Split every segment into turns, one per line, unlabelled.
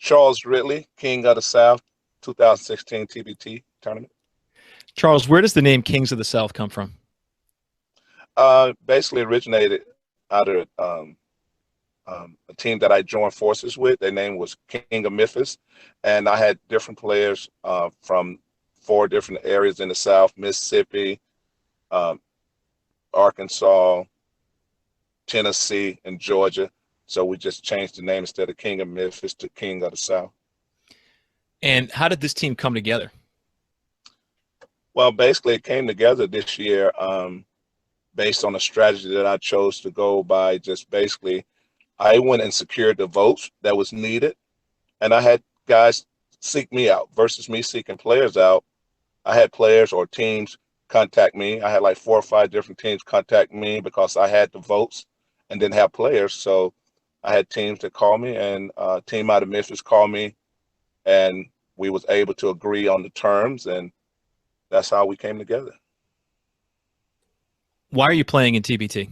Charles Ridley, King of the South, 2016 TBT tournament.
Charles, where does the name Kings of the South come from?
Basically originated out of a team that I joined forces with. Their name was King of Memphis, and I had different players from four different areas in the South: Mississippi, um, Arkansas, Tennessee, and Georgia. So we just changed the name instead of King of Memphis to King of the South.
And how did this team come together?
Well, basically, it came together this year based on a strategy that I chose to go by. Just basically, I went and secured the votes that was needed, and I had guys seek me out versus me seeking players out. I had players or teams contact me. I had like four or five different teams contact me because I had the votes and didn't have players. So I had teams that called me, and a team out of Memphis called me, and we was able to agree on the terms, and that's how we came together.
Why are you playing in TBT?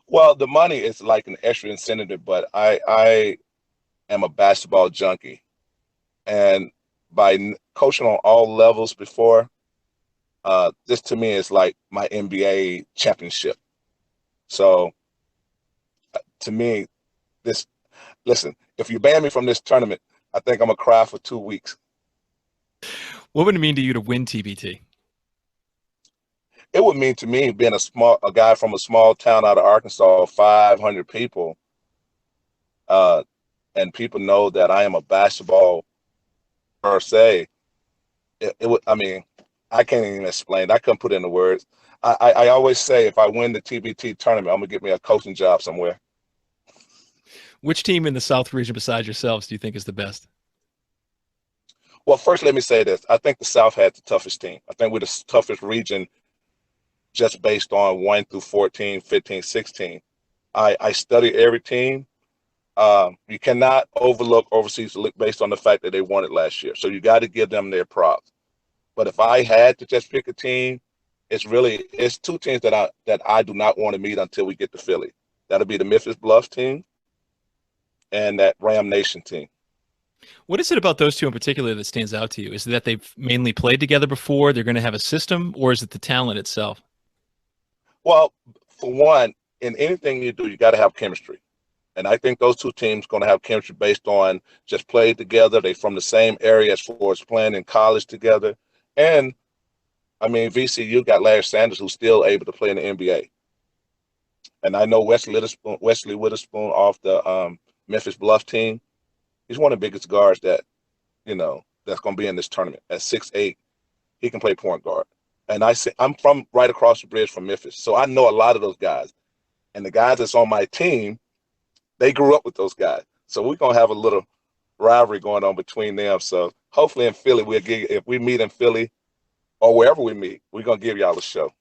Well, the money is like an extra incentive, but I am a basketball junkie, and by coaching on all levels before, this to me is like my NBA championship. So to me, this listen, if you ban me from this tournament, I think I'm gonna cry for 2 weeks.
What would it mean to you to win TBT?
It would mean to me being a guy from a small town out of Arkansas, 500 people, uh, and people know that I am a basketball per se. It would, I mean, I can't even explain. I couldn't put it into words. I always say if I win the TBT tournament, I'm gonna get me a coaching job somewhere.
Which team in the South region besides yourselves do you think is the best?
Well, first, let me say this. I think the South had the toughest team. I think we're the toughest region just based on 1 through 14, 15, 16. I study every team. You cannot overlook overseas look based on the fact that they won it last year. So you got to give them their props. But if I had to just pick a team, it's two teams that I do not want to meet until we get to Philly. That'll be the Memphis Bluff team and that Ram Nation team.
What is it about those two in particular that stands out to you? Is it that they've mainly played together before, they're going to have a system, or is it the talent itself?
Well, for one, in anything you do, you got to have chemistry. And I think those two teams going to have chemistry based on just played together. They from the same area as far as playing in college together. And I mean, VCU got Larry Sanders, who's still able to play in the NBA. And I know Wesley Witherspoon off the Memphis Bluff team. He's one of the biggest guards that's going to be in this tournament. At 6'8", he can play point guard. And I'm from right across the bridge from Memphis, so I know a lot of those guys. And the guys that's on my team, they grew up with those guys. So we're gonna have a little rivalry going on between them. So hopefully in Philly, if we meet in Philly or wherever we meet, we're gonna give y'all a show.